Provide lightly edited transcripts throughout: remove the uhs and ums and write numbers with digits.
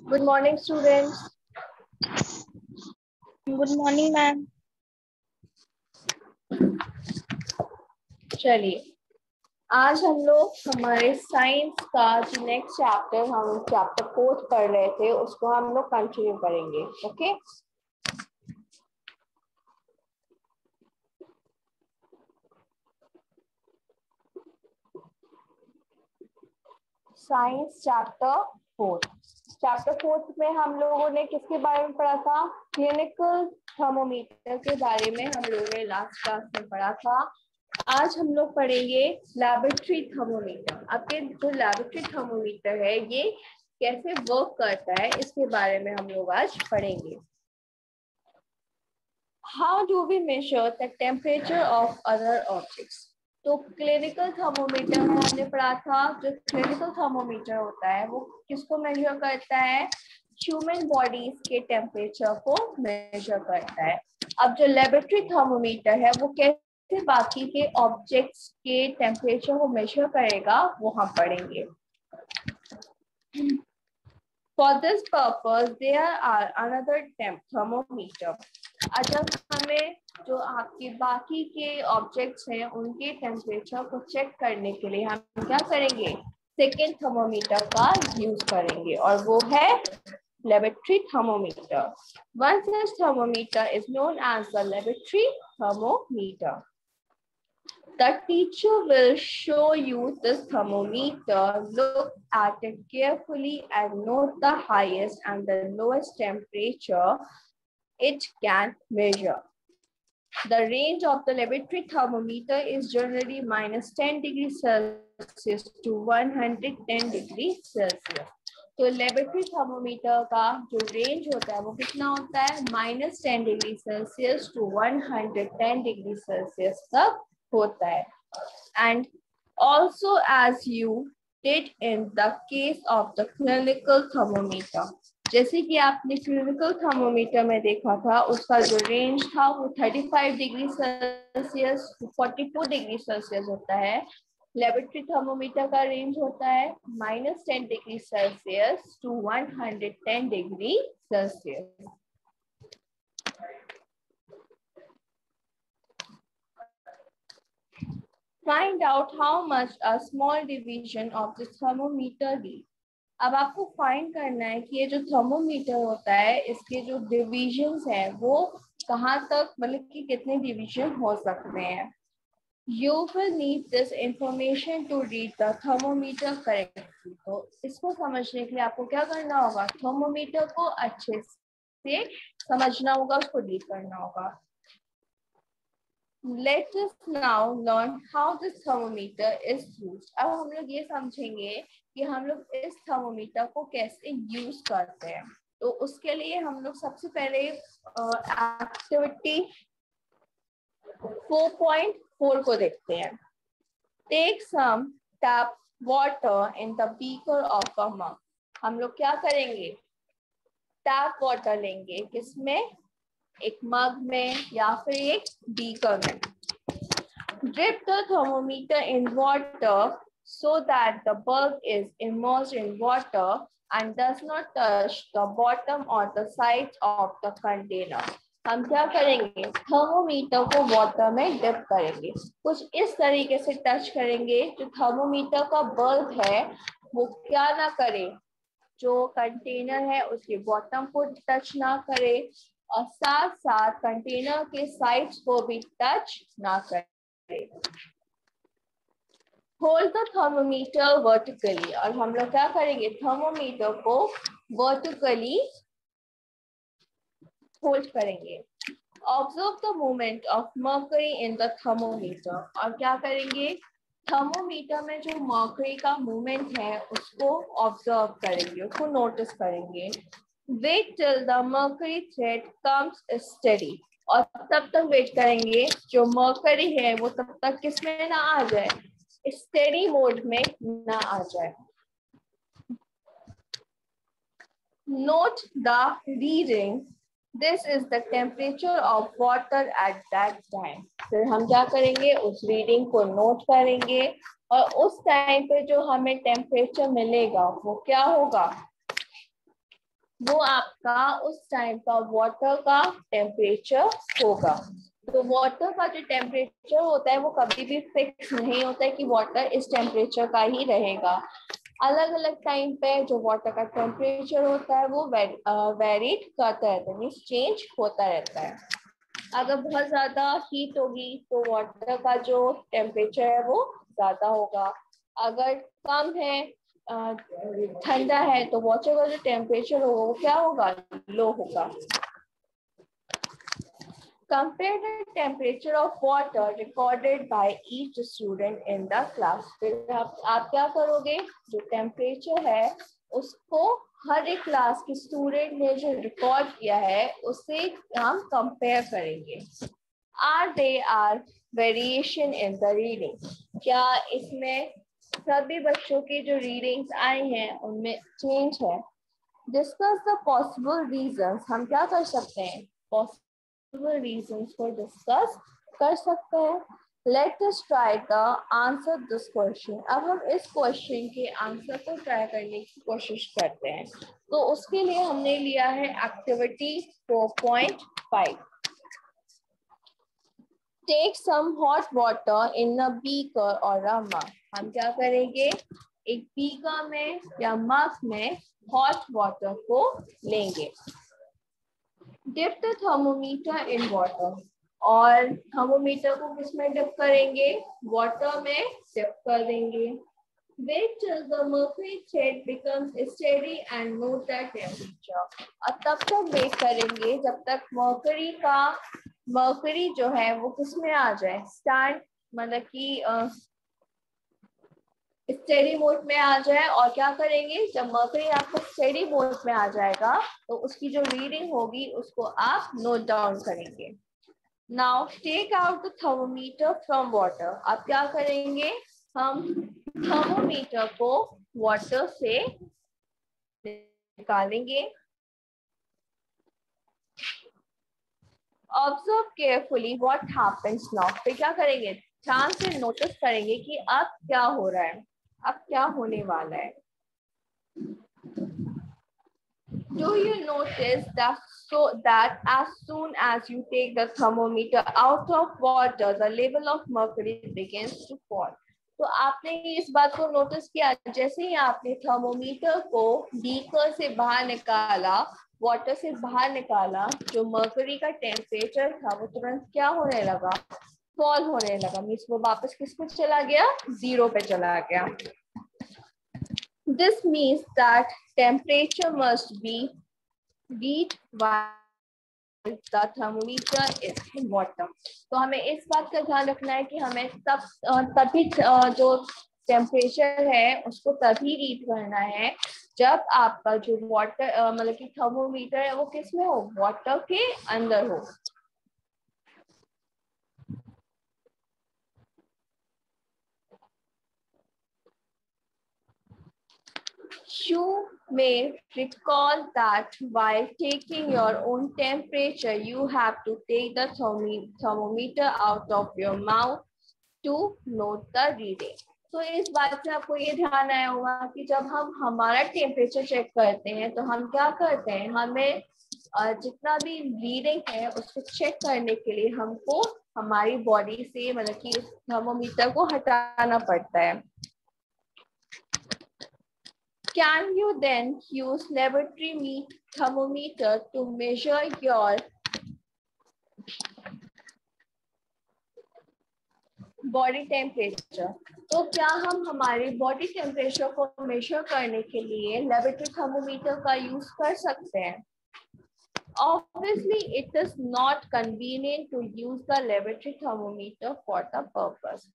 Good morning students. Good morning ma'am. चलिए, आज हम लोग हमारे साइंस का जो नेक्स्ट चैप्टर हम चैप्टर 4 पढ़ रहे थे उसको हम लोग कंटिन्यू करेंगे। Okay, science chapter 4। चैप्टर 4 में हम लोगों ने किसके बारे में पढ़ा था? क्लिनिकल थर्मोमीटर के बारे में हम लोगों ने लास्ट क्लास में पढ़ा था। आज हम लोग पढ़ेंगे लैबोरेटरी थर्मोमीटर। आपके जो लैबोरेटरी थर्मोमीटर है ये कैसे वर्क करता है इसके बारे में हम लोग आज पढ़ेंगे। How do we measure the temperature of other objects? तो क्लिनिकल थर्मोमीटर में हमने पढ़ा था, जो क्लिनिकल थर्मोमीटर होता है वो किसको मेजर करता है? ह्यूमन बॉडीज के टेम्परेचर को मेजर करता है। अब जो लेबोरेटरी थर्मोमीटर है वो कैसे बाकी के ऑब्जेक्ट्स के टेम्परेचर को मेजर करेगा वो हम पढ़ेंगे। For this purpose, there are another thermometer. जब हमें जो आपके बाकी के ऑब्जेक्ट्स हैं उनके टेम्परेचर को चेक करने के लिए हम क्या करेंगे? सेकेंड थर्मोमीटर का यूज करेंगे और वो है laboratory thermometer. One such thermometer is known as the laboratory thermometer. The teacher will show you this thermometer. Look at it carefully and note the highest and the lowest temperature it can measure. The range of the laboratory thermometer is generally -10 degrees Celsius to 110 degrees Celsius. तो laboratory thermometer का जो range होता है वो कितना होता है? -10 degree Celsius to 110 degree Celsius तक होता है। And also as you did in the case of the clinical thermometer, जैसे कि आपने क्लिनिकल थर्मोमीटर में देखा था उसका जो रेंज था वो 35 degree Celsius to 42 degree Celsius होता है। लेबोरेटरी थर्मोमीटर का रेंज होता है -10 degree Celsius to 110 degree Celsius. Find out how much a small division of the thermometer reads. अब आपको फाइंड करना है कि ये जो थर्मोमीटर होता है इसके जो डिविजन्स हैं वो कहाँ तक, मतलब कि कितने डिवीजन हो सकते हैं। You will need this information to read the thermometer correctly. तो इसको समझने के लिए आपको क्या करना होगा? थर्मोमीटर को अच्छे से समझना होगा, उसको रीड करना होगा। Let us now learn how this thermometer is used. अब हम लोग ये समझेंगे कि हम लोग इस थर्मोमीटर को कैसे यूज करते हैं। तो उसके लिए हम लोग सबसे पहले एक्टिविटी 4.4 को देखते हैं। Take some tap water in the beaker of a mug. हम लोग क्या करेंगे? टैप वाटर लेंगे, किसमें? एक मग में या फिर एक बीकर में। Dip the thermometer in water so that the bulb is immersed in water and does not touch the bottom or the sides of the container. हम क्या करेंगे? थर्मोमीटर को वाटर में डिप करेंगे, कुछ इस तरीके से टच करेंगे जो थर्मोमीटर का बल्ब है वो क्या ना करे, जो कंटेनर है उसके बॉटम को टच ना करे और साथ साथ कंटेनर के साइड्स को भी टच ना करे। होल्ड द थर्मोमीटर वर्टिकली, और हम लोग क्या करेंगे? थर्मोमीटर को वर्टिकली होल्ड करेंगे। Observe the movement of mercury in the thermometer, और क्या करेंगे? थर्मोमीटर में जो मर्करी का मूवमेंट है उसको ऑब्जर्व करेंगे, उसको नोटिस करेंगे। Wait till the mercury thread comes steady, और तब तक वेट करेंगे जो मर्करी है वो तब तक किसमें ना आ जाए? स्टेडी मोड में ना आ जाए। Note the reading, this is the temperature of water at that time. फिर हम क्या करेंगे? उस रीडिंग को नोट करेंगे और उस टाइम पे जो हमें टेम्परेचर मिलेगा वो क्या होगा, वो आपका उस टाइम का वाटर का टेम्परेचर होगा। तो वाटर का जो टेम्परेचर होता है वो कभी भी फिक्स नहीं होता है कि वाटर इस टेम्परेचर का ही रहेगा। अलग अलग टाइम पे जो वाटर का टेम्परेचर होता है वो वेरीड करता रहता है, मीन्स चेंज होता रहता है। अगर बहुत ज्यादा हीट होगी तो वाटर का जो टेम्परेचर है वो ज्यादा होगा। अगर कम है, ठंडा है, तो वाटर का जो टेम्परेचर होगा वो क्या होगा, लो होगा। Compare the temperature of water recorded by each student in the class. फिर आप क्या करोगे, जो टेम्परेचर है उसको हर एक क्लास के स्टूडेंट ने जो रिकॉर्ड किया है उससे हम कंपेयर करेंगे। Are variation in the reading, क्या इसमें सभी बच्चों की जो रीडिंग्स आई हैं उनमें चेंज है। डिस्कस द पॉसिबल रीजंस, हम क्या कर सकते हैं, reasons को डिस्कस कर सकते हैं। Let us try the answer this question, अब हम इस क्वेश्चन के आंसर को ट्राई करने की कोशिश करते हैं। तो उसके लिए हमने लिया है activity 4.5। Take some hot water in a beaker और अ मग, हम क्या करेंगे, एक बीकर में या मग में हॉट वाटर को लेंगे। Dip the thermometer in water, और थर्मोमीटर को किसमें डिप करेंगे, वाटर में डिप कर देंगे। Wait till the mercury thread becomes steady and note the temperature, और तब तक वेट करेंगे जब तक मर्करी जो है वो किसमें आ जाए, स्टैंड मतलब कि स्टेडी मोड में आ जाए। और क्या करेंगे, जब मर्करी आपको स्टेडी मोड में आ जाएगा तो उसकी जो रीडिंग होगी उसको आप नोट डाउन करेंगे। Now take out the thermometer from water, आप क्या करेंगे, हम थर्मोमीटर को वाटर से निकालेंगे। Observe carefully what happens now, फिर क्या करेंगे, ध्यान से नोटिस करेंगे कि अब क्या हो रहा है, अब क्या होने वाला है। Do you notice that as soon as you take the thermometer out of water, the level of mercury begins to fall? तो आपने इस बात को नोटिस किया, जैसे ही आपने थर्मोमीटर को बीकर से बाहर निकाला, वाटर से बाहर निकाला, जो मर्करी का टेम्परेचर था वो तुरंत क्या होने लगा, फॉल होने लगा। मीन्स वो वापस किस पे चला गया, 0 पे चला गया। This means that temperature must be read while the thermometer is in water. तो हमें इस बात का ध्यान रखना है कि हमें तभी जो टेम्परेचर है उसको तभी रीड करना है जब आपका जो वाटर मतलब कि थर्मोमीटर है वो किस में हो, वाटर के अंदर हो। You may recall that while taking your own temperature, you have to take the thermometer out of your mouth to note the reading. तो इस बात से आपको ये ध्यान आया होगा कि जब हम हमारा टेम्परेचर चेक करते हैं तो हम क्या करते हैं, हमें जितना भी रीडिंग है उसको चेक करने के लिए हमको हमारी बॉडी से मतलब कि थर्मोमीटर को हटाना पड़ता है। Can you then use laboratory thermometer to measure your body temperature? तो क्या हम हमारे बॉडी टेम्परेचर को मेजर करने के लिए लेबोरेटरी थर्मोमीटर का यूज कर सकते हैं? Obviously, it is not convenient to use the laboratory thermometer for the purpose.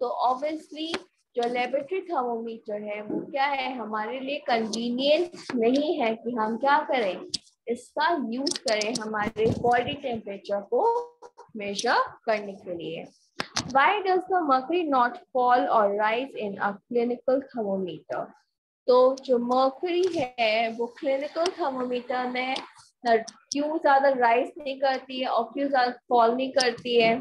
तो obviously जो लेबोरेटरी थर्मोमीटर है वो क्या है, हमारे लिए कन्वीनियंट नहीं है कि हम क्या करें, इसका यूज करें हमारे बॉडी टेम्परेचर को मेजर करने के लिए। Why does the mercury not fall or rise in a clinical thermometer? तो जो मर्करी है वो क्लिनिकल थर्मोमीटर में क्यों ज्यादा राइज नहीं करती है और क्यों ज्यादा फॉल नहीं करती है?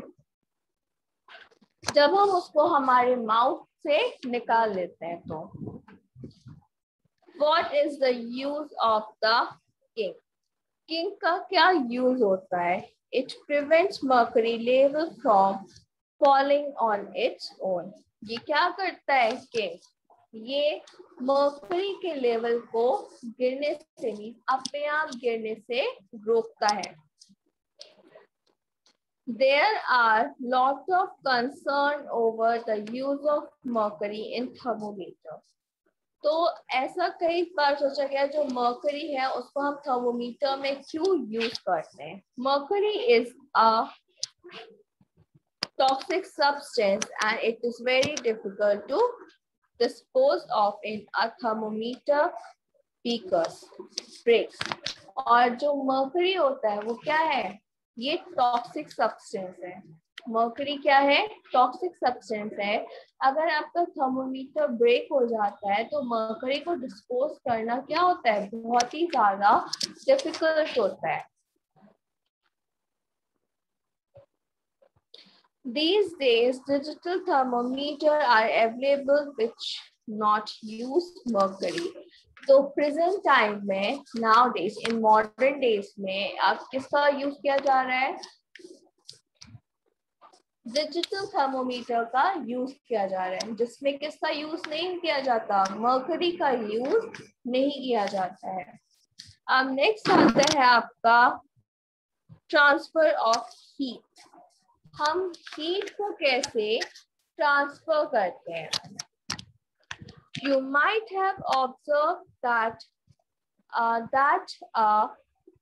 जब हम उसको हमारे माउथ से निकाल लेते हैं। तो what is the use of the king? King का क्या यूज होता है? It prevents mercury level from falling on its own. ये क्या करता है किंग? ये मर्करी के लेवल को गिरने से नहीं, अपने आप गिरने से रोकता है। There are lots of concern over the use of mercury in thermometer. तो ऐसा कई बार सोचा गया जो मर्करी है उसको हम थर्मोमीटर में क्यों यूज करते हैं? Mercury is a toxic substance and it is very difficult to dispose of in a thermometer beakers breaks। और जो मर्करी होता है वो क्या है? ये टॉक्सिक सब्सटेंस है। मर्करी क्या है? टॉक्सिक सब्सटेंस है। अगर आपका थर्मोमीटर ब्रेक हो जाता है तो मर्करी को डिस्पोज करना क्या होता है? बहुत ही ज्यादा डिफिकल्ट होता है। These days, digital thermometers are available which not use mercury. तो प्रेजेंट टाइम में nowadays in modern days में अब किसका यूज किया जा रहा है? डिजिटल थर्मोमीटर का यूज किया जा रहा है, जिसमें किसका यूज नहीं किया जाता? मर्करी का यूज नहीं किया जाता है। अब नेक्स्ट आता है आपका ट्रांसफर ऑफ हीट। हम हीट को कैसे ट्रांसफर करते हैं? You might have observed that a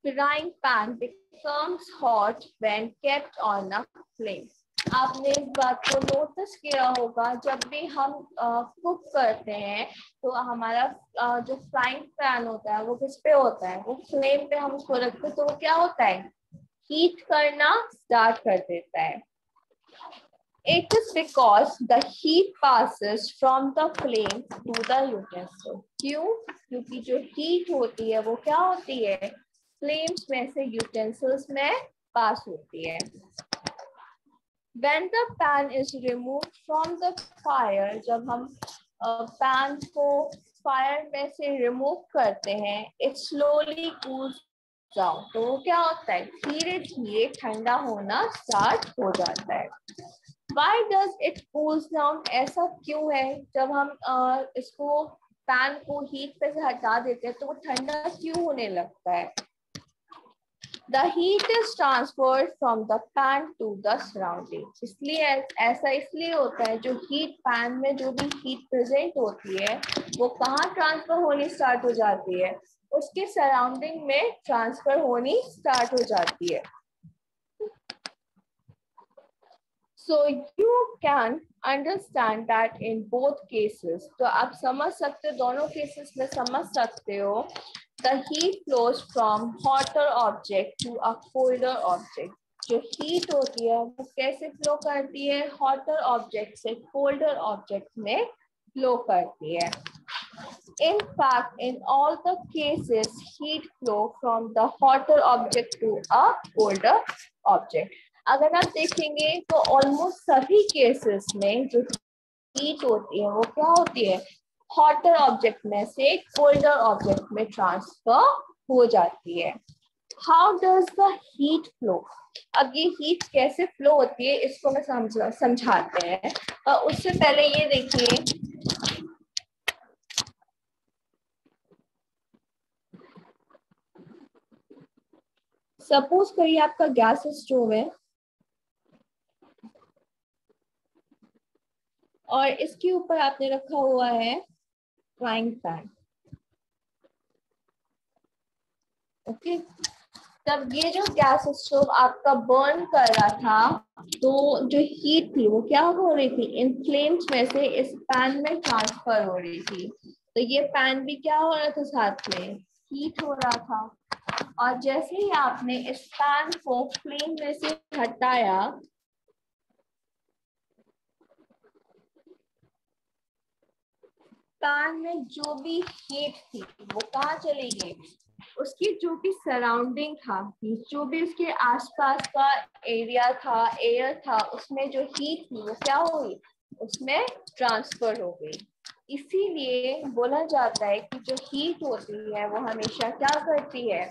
frying pan becomes hot when kept on a flame. आपने इस बात को नोटिस किया होगा, जब भी हम कुक करते हैं तो हमारा जो फ्राइंग पैन होता है वो किस पे होता है? वो फ्लेम पे हम उसको रखते हैं तो वो क्या होता है? हीट करना स्टार्ट कर देता है। It is because the heat passes from the flame to the utensil. क्यों? क्योंकि जो हीट होती है वो क्या होती है? फ्लेम्स में से यूटेंसिल्स में पास होती है। When the pan is removed from the fire, जब हम पैन को फायर में से रिमूव करते हैं, it slowly cools down. तो वो क्या होता है? धीरे धीरे ठंडा होना स्टार्ट हो जाता है। Why does it cools down? ऐसा क्यों है? जब हम इसको पैन को हीट पे से हटा देते हैं तो वो ठंडा क्यों होने लगता है? The heat is transferred from the pan to the surrounding. इसलिए ऐसा इसलिए होता है, जो हीट पैन में जो भी हीट प्रेजेंट होती है वो कहाँ ट्रांसफर होनी स्टार्ट हो जाती है? उसके सराउंडिंग में ट्रांसफर होनी स्टार्ट हो जाती है। So you can understand that in both cases. तो आप समझ सकते हो, दोनों केसेस में समझ सकते हो, the heat flows from hotter object to a colder object. जो heat होती है वो कैसे flow करती है? hotter object से colder object में flow करती है। In fact, in all the cases, heat flow from the hotter object to a colder object. अगर आप देखेंगे तो ऑलमोस्ट सभी केसेस में जो हीट होती है वो क्या होती है? हॉटर ऑब्जेक्ट में से कोल्डर ऑब्जेक्ट में ट्रांसफर हो जाती है। How does the heat flow? अब ये हीट कैसे फ्लो होती है इसको मैं समझाते हैं। उससे पहले ये देखिए, सपोज करिए आपका गैस स्टोव है और इसके ऊपर आपने रखा हुआ है फ्राइंग पैन। ओके, तब ये जो गैस स्टोव आपका बर्न कर रहा था तो जो हीट थी वो क्या हो रही थी? इन फ्लेम्स में से इस पैन में ट्रांसफर हो रही थी। तो ये पैन भी क्या हो रहा था? साथ में हीट हो रहा था। और जैसे ही आपने इस पैन को फ्लेम में से हटाया, पैन में जो भी हीट थी वो कहाँ चली गई? उसकी जो भी सराउंडिंग था, जो भी उसके आसपास का एरिया था, एयर था, उसमें जो हीट थी वो क्या हुई? उसमें ट्रांसफर हो गई। इसीलिए बोला जाता है कि जो हीट होती है वो हमेशा क्या करती है,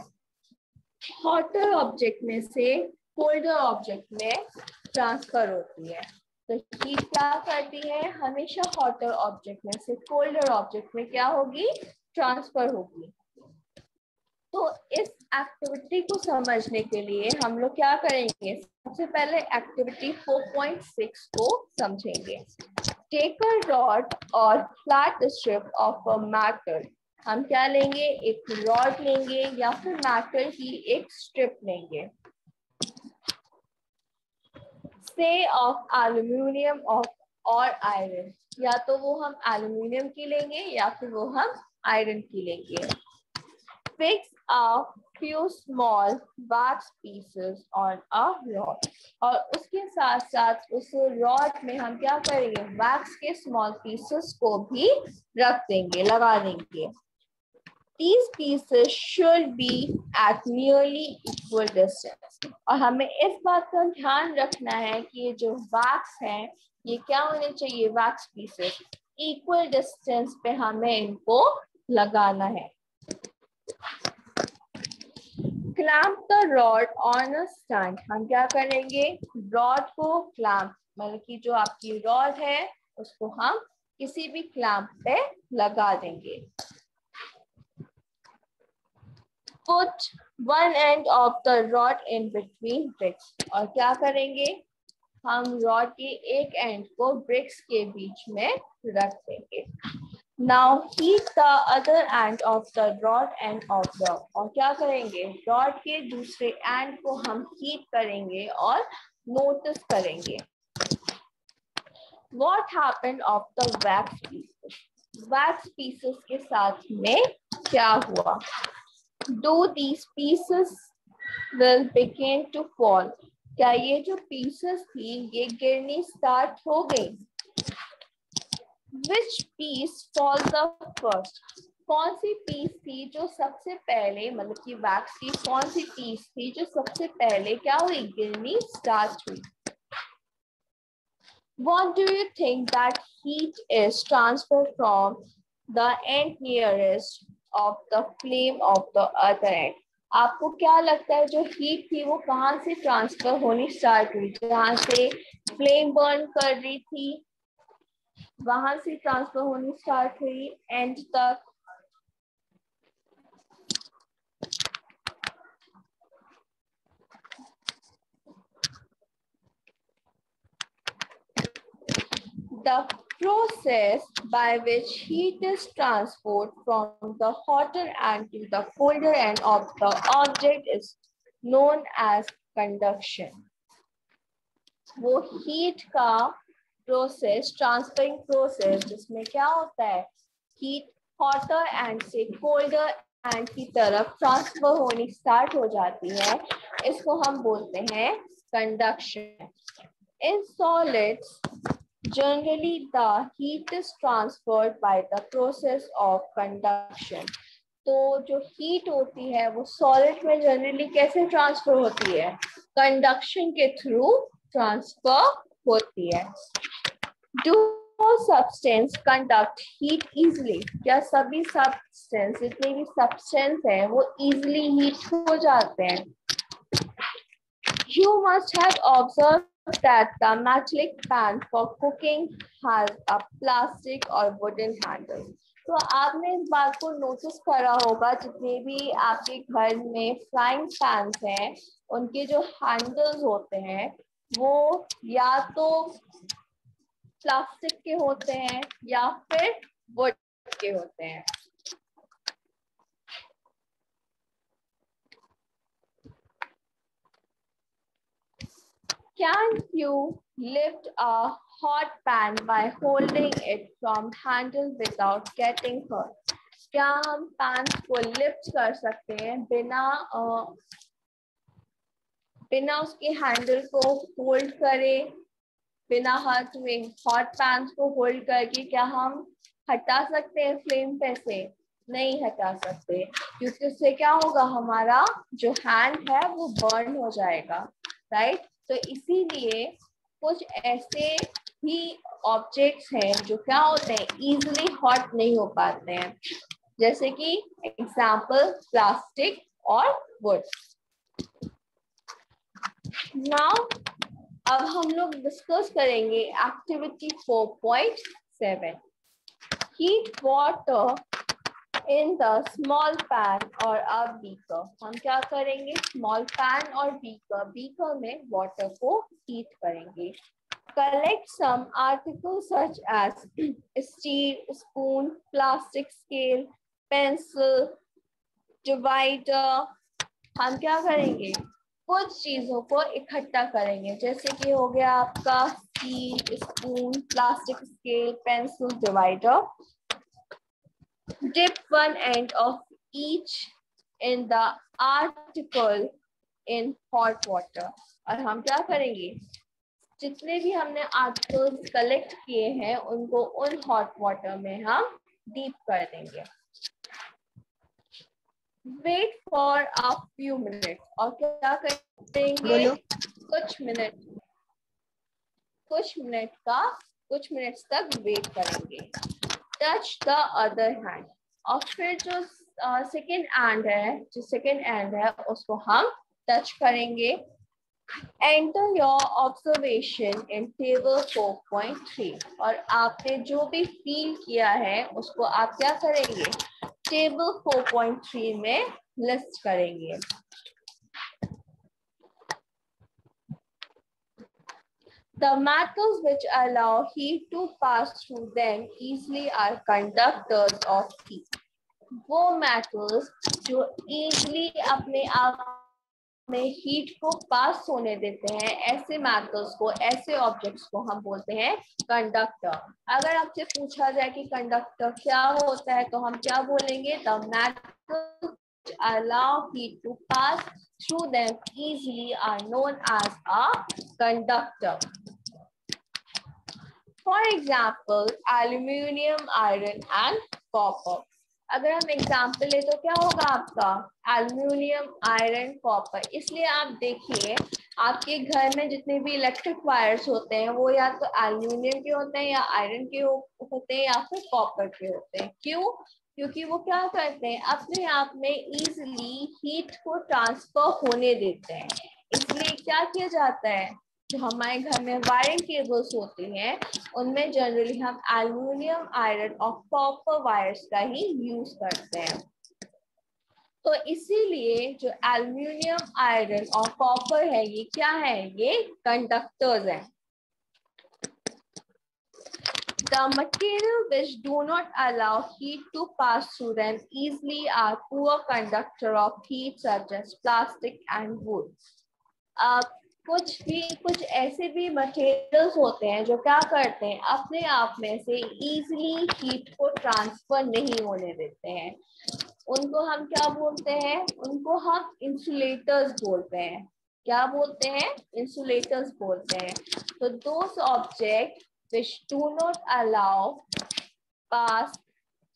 हॉटर ऑब्जेक्ट में से कोल्डर ऑब्जेक्ट में ट्रांसफर होती है। तो हीट क्या करती है, हमेशा हॉटर ऑब्जेक्ट में से कोल्डर ऑब्जेक्ट में क्या होगी, ट्रांसफर होगी। तो इस एक्टिविटी को समझने के लिए हम लोग क्या करेंगे, सबसे पहले एक्टिविटी 4.6 को समझेंगे। टेक अ रॉड और flat strip of a metal. हम क्या लेंगे, एक रॉड लेंगे या फिर मैटल की एक स्ट्रिप लेंगे, से ऑफ एल्यूमिनियम और आयरन, या तो वो हम एल्यूमिनियम की लेंगे या फिर वो हम आयरन की लेंगे। Fix a few small wax pieces on a rod, और उसके साथ साथ उस रॉड में हम क्या करेंगे, वैक्स के स्मॉल पीसेस को भी रख देंगे, लगा देंगे। These pieces should be at nearly equal distance, और हमें इस बात का ध्यान रखना है कि ये जो वैक्स है ये क्या होने चाहिए, वैक्स पीसेस इक्वल डिस्टेंस पे हमें इनको लगाना है। Clamp the rod on a stand. हम क्या करेंगे, रॉड को क्लैंप, मतलब कि जो आपकी रॉड है उसको हम किसी भी क्लैंप पे लगा देंगे। Put one end of the rod in between bricks, और क्या करेंगे, हम रॉड के एक एंड को ब्रिक्स के बीच में रख देंगे। Now heat the other end of the rod and of the, और क्या करेंगे, रॉड के दूसरे एंड को हम हीट करेंगे और नोटिस करेंगे। What happened of the wax pieces? Wax pieces के साथ में क्या हुआ? Do these pieces will begin to fall? क्या ये जो pieces थी ये गिरनी स्टार्ट हो गई? Which piece fall the first? कौन सी पीस थी जो सबसे पहले, मतलब कि वैक्स की कौन सी पीस थी जो सबसे पहले क्या हुई, गिरनी स्टार्ट हुई? What do you think that heat is transferred from the end nearest of the flame of the other end? आपको क्या लगता है जो हीट थी वो कहाँ से ट्रांसफर होनी स्टार्ट हुई, जहाँ से फ्लेम बर्न कर रही थी वहां से ट्रांसफर होनी स्टार्ट हुई एंड तक। The process by which heat is transferred from the hotter end to the colder end of the object is known as conduction. वो हीट का प्रोसेस, ट्रांसफरिंग प्रोसेस, जिसमें क्या होता है, हीट हॉटर एंड से colder and की तरफ transfer होनी स्टार्ट हो जाती है, इसको हम बोलते हैं conduction. In solids generally the heat is transferred by the process of conduction. तो जो हीट होती है वो सॉलिड में जनरली कैसे ट्रांसफर होती है, कंडक्शन के थ्रू ट्रांसफर होती है। Do substance conduct heat easily? क्या सभी सब्सटेंस, जितने भी सब्सटेंस है वो इजीली हीट हो जाते हैं? You must have observed that the metallic pan for cooking has a plastic or wooden handle. तो आपने इस बात को नोटिस करा होगा, जितने भी आपके घर में फ्राइंग पैन्स हैं उनके जो हैंडल्स होते हैं वो या तो प्लास्टिक के होते हैं या फिर वुड के होते हैं। Can you lift a hot pan by holding it from handle without getting hurt? क्या हम पैन को लिफ्ट कर सकते हैं बिना उसके हैंडल को होल्ड करे, बिना हर्ट हुए? हॉट पैन को होल्ड करके क्या हम हटा सकते हैं फ्लेम पे से? नहीं हटा सकते, क्योंकि उससे क्या होगा, हमारा जो हैंड है वो बर्न हो जाएगा, राइट? तो इसीलिए कुछ ऐसे भी ऑब्जेक्ट्स हैं जो क्या होते हैं, इजीली हॉट नहीं हो पाते हैं, जैसे कि एग्जाम्पल प्लास्टिक और वुड। नाउ अब हम लोग डिस्कस करेंगे activity 4.7, heat water in the small pan और अ बीकर। हम क्या करेंगे, स्मॉल पैन और बीकर, बीकर में वाटर को हीट करेंगे। Collect some articles such as steel, spoon, plastic scale, pencil, divider। हम क्या करेंगे, कुछ चीजों को इकट्ठा करेंगे, जैसे कि हो गया आपका steel, spoon, plastic scale, pencil, divider. Dip one end of each in the article in hot water। और हम क्या करेंगे, जितने भी हमने आर्टिकल्स कलेक्ट किए हैं उनको उन हॉट वाटर में हम डीप कर देंगे। Wait for a few minute, और क्या करेंगे, कुछ मिनट्स तक वेट करेंगे। टच द अदर हैंड, और फिर जो सेकेंड हैंड है उसको हम टच करेंगे। Enter your observation in table 4.3, और आपने जो भी फील किया है उसको आप क्या करेंगे, टेबल 4.3 में लिस्ट करेंगे। The metals which allow heat to pass through them easily are conductors of heat। वो metals जो easily अपने आप में हीट को पास होने देते हैं, ऐसे मेटल्स को, ऐसे ऑब्जेक्ट्स को हम बोलते हैं कंडक्टर। अगर आपसे पूछा जाए कि कंडक्टर क्या होता है तो हम क्या बोलेंगे, the metals allow heat to pass through them easily are known as a conductor. For example aluminium, iron and copper. अगर हम एग्जाम्पल ले तो क्या होगा आपका, एल्यूमिनियम, आयरन, कॉपर। इसलिए आप देखिए आपके घर में जितने भी इलेक्ट्रिक वायर्स होते हैं वो या तो एल्यूमिनियम के होते हैं, या आयरन के होते हैं, या फिर कॉपर के होते हैं। क्यों, क्योंकि वो क्या करते हैं, अपने आप में इजीली हीट को ट्रांसफर होने देते हैं। इसलिए क्या किया जाता है, जो हमारे घर में वायरिंग केबल्स होती हैं उनमें जनरली हम एल्यूमिनियम, आयरन और कॉपर वायर्स का ही यूज करते हैं। तो इसीलिए जो एल्यूमिनियम, आयरन और कॉपर है ये क्या है, ये कंडक्टर्स हैं। The material which do not allow heat to pass through them easily are poor conductor of heat such as plastic and wood। कुछ ऐसे भी मटेरियल्स होते हैं जो क्या करते हैं, अपने आप में से इजीली हीट को ट्रांसफर नहीं होने देते हैं। उनको हम क्या बोलते हैं, उनको हम इंसुलेटर्स बोलते हैं। क्या बोलते हैं, इंसुलेटर्स बोलते हैं। तो दोस object which do not allow pass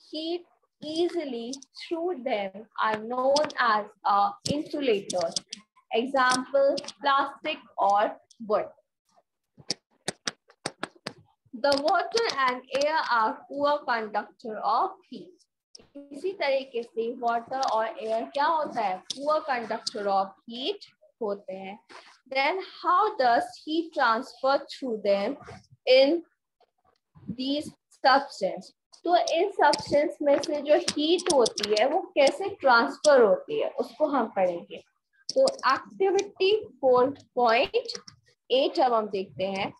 heat easily through them are known as a insulator. Example, plastic or wood. The water and air are poor conductor of heat. इसी तरीके से वाटर और एयर क्या होता है, पुअर कंडक्टर ऑफ हीट होते हैं। Then how does heat transfer through them in these substance? तो इन सब्सटेंस में से जो हीट होती है वो कैसे ट्रांसफर होती है उसको हम पढ़ेंगे। तो एक्टिविटी 4.8 अब हम देखते हैं।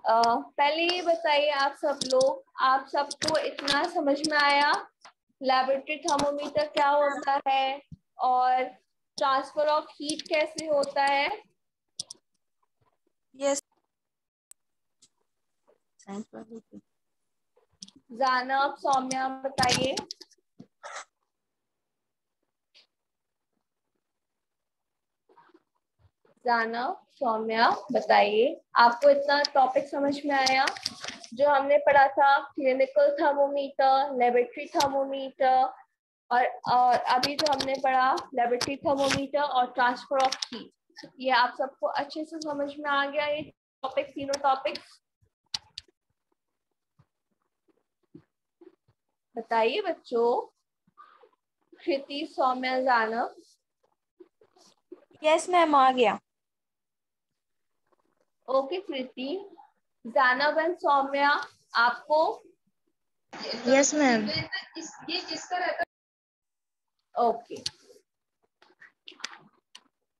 पहले ये बताइए आप सब लोग, आप सबको इतना समझ में आया लेबोरेटरी थर्मोमीटर क्या होता है और ट्रांसफर ऑफ हीट कैसे होता है? यस। जानब, सौम्या बताइए। जानब, सौम्या बताइए, आपको इतना टॉपिक समझ में आया जो हमने पढ़ा था, क्लिनिकल थर्मोमीटर, लेबोरेटरी थर्मोमीटर और अभी जो हमने पढ़ा लेबोरेटरी थर्मोमीटर और ट्रांसफर ऑफ हीट, ये आप सबको अच्छे से समझ में आ गया ये टॉपिक, तीनों टॉपिक? बताइए बच्चों। कृति, सौम्या, जानव। यस मैम, आ गया। ओके कृति, जानव एंड सौम्या, आपको? Yes ma'am. ओके,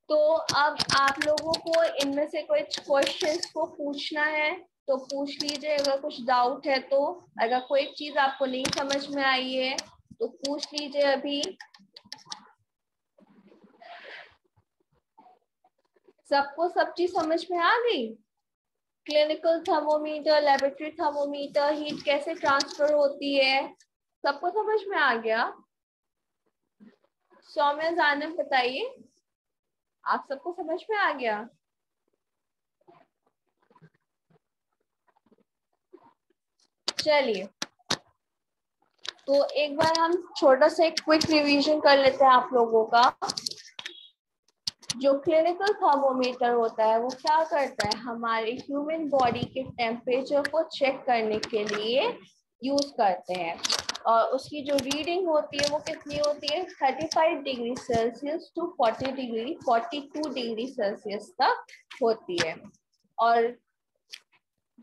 तो अब आप लोगों को इनमें से कुछ क्वेश्चंस को पूछना है तो पूछ लीजिए, अगर कुछ डाउट है तो। अगर कोई चीज आपको नहीं समझ में आई है तो पूछ लीजिए अभी। सबको सब चीज समझ में आ गई? Clinical thermometer, laboratory thermometer, heat कैसे ट्रांसफर होती है, सबको समझ में आ गया? सौम्या, जानव, बताइए, आप सबको समझ में आ गया? चलिए, तो एक बार हम छोटा सा एक क्विक रिवीजन कर लेते हैं आप लोगों का। जो क्लिनिकल थर्मोमीटर होता है वो क्या करता है, हमारे ह्यूमन बॉडी के टेम्परेचर को चेक करने के लिए यूज करते हैं। और उसकी जो रीडिंग होती है वो कितनी होती है, 35 degree Celsius to 42 degree Celsius तक होती है। और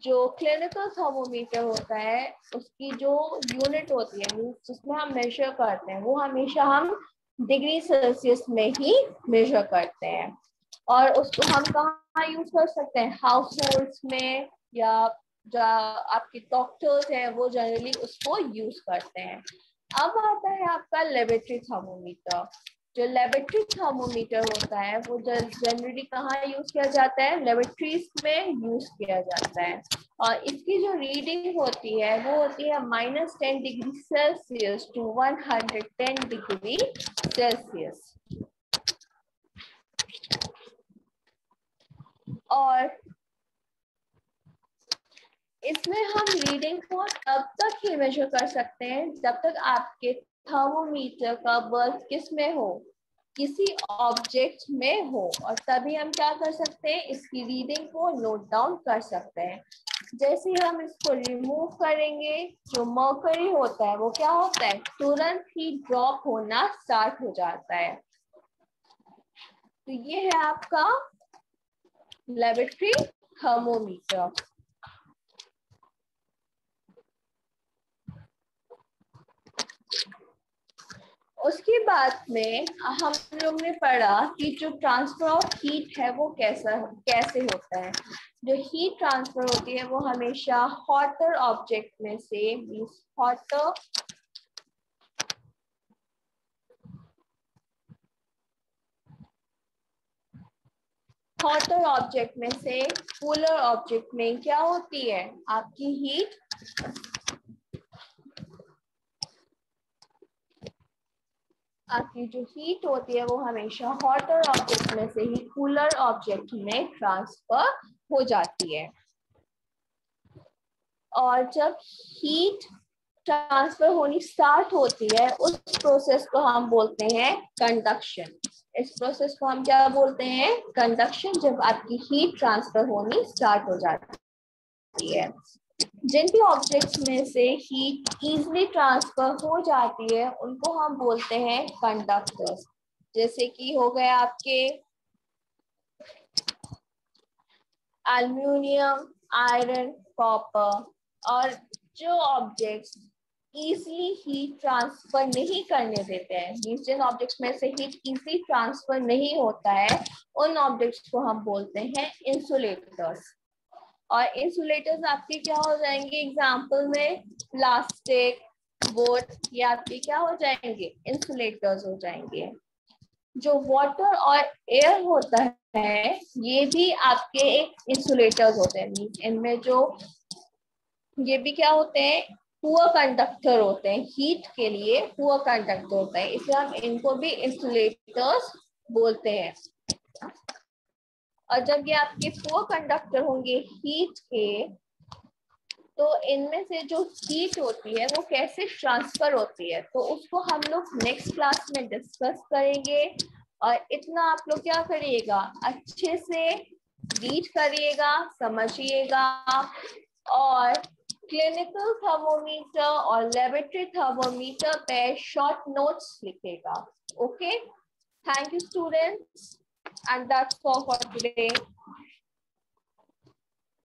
जो क्लिनिकल थर्मोमीटर होता है उसकी जो यूनिट होती है जिसमें हम मेजर करते हैं वो हमेशा हम डिग्री सेल्सियस में ही मेजर करते हैं। और उसको हम कहाँ यूज कर सकते हैं, हाउस होल्ड्स में, या जो आपके डॉक्टर्स हैं वो जनरली उसको यूज करते हैं। अब आता है आपका लेबोरेटरी थर्मोमीटर। जो लेबोरेटरी थर्मोमीटर होता है वो जनरली कहाँ यूज किया जाता है, लेबोरेटरीज में यूज किया जाता है। और इसकी जो रीडिंग होती है वो होती है -10 degree Celsius to 110 degree Celsius. और इसमें हम रीडिंग को तब तक ही मेजर कर सकते हैं जब तक आपके थर्मोमीटर का बर्थ किस में हो, किसी ऑब्जेक्ट में हो, और तभी हम क्या कर सकते हैं, इसकी रीडिंग को नोट डाउन कर सकते हैं। जैसे हम इसको रिमूव करेंगे, जो मर्करी होता है वो क्या होता है, तुरंत ही ड्रॉप होना स्टार्ट हो जाता है। तो ये है आपका लेबोरेटरी थर्मोमीटर। उसके बाद में हम लोग ने पढ़ा कि जो ट्रांसफर ऑफ हीट है वो कैसे होता है। जो हीट ट्रांसफर होती है वो हमेशा हॉटर ऑब्जेक्ट में से, मींस हॉटर ऑब्जेक्ट में से कूलर ऑब्जेक्ट में क्या होती है, आपकी हीट आपकी जो हीट होती है वो हमेशा हॉटर ऑब्जेक्ट में से ही कूलर ऑब्जेक्ट में ट्रांसफर हो जाती है। और जब हीट ट्रांसफर होनी स्टार्ट होती है उस प्रोसेस को हम बोलते हैं कंडक्शन। इस प्रोसेस को हम क्या बोलते हैं, कंडक्शन, जब आपकी हीट ट्रांसफर होनी स्टार्ट हो जाती है। जिन भी ऑब्जेक्ट्स में से हीट इजीली ट्रांसफर हो जाती है उनको हम बोलते हैं कंडक्टर्स। जैसे कि हो गए आपके एल्यूमिनियम, आयरन, कॉपर। और जो ऑब्जेक्ट्स इजीली हीट ट्रांसफर नहीं करने देते हैं, जिन ऑब्जेक्ट्स में से हीट इजीली ट्रांसफर नहीं होता है उन ऑब्जेक्ट्स को हम बोलते हैं इंसुलेटर्स। और इंसुलेटर्स आपके क्या हो जाएंगे, एग्जाम्पल में प्लास्टिक, वुड, ये आपके क्या हो जाएंगे, इंसुलेटर्स हो जाएंगे। जो वाटर और एयर होता है ये भी आपके एक इंसुलेटर्स होते हैं। इनमें जो ये भी क्या होते हैं, पुअर कंडक्टर होते हैं, हीट के लिए पुअर कंडक्टर होता है, इसलिए हम इनको भी इंसुलेटर्स बोलते हैं। और जब ये आपके पुअर कंडक्टर होंगे हीट के, तो इनमें से जो हीट होती है वो कैसे ट्रांसफर होती है तो उसको हम लोग नेक्स्ट क्लास में डिस्कस करेंगे। और इतना आप लोग क्या करिएगा, अच्छे से रीड करिएगा, समझिएगा और क्लिनिकल थर्मोमीटर और लेबोरेटरी थर्मोमीटर पे शॉर्ट नोट्स लिखेगा. Okay, thank you students, and that's all for today.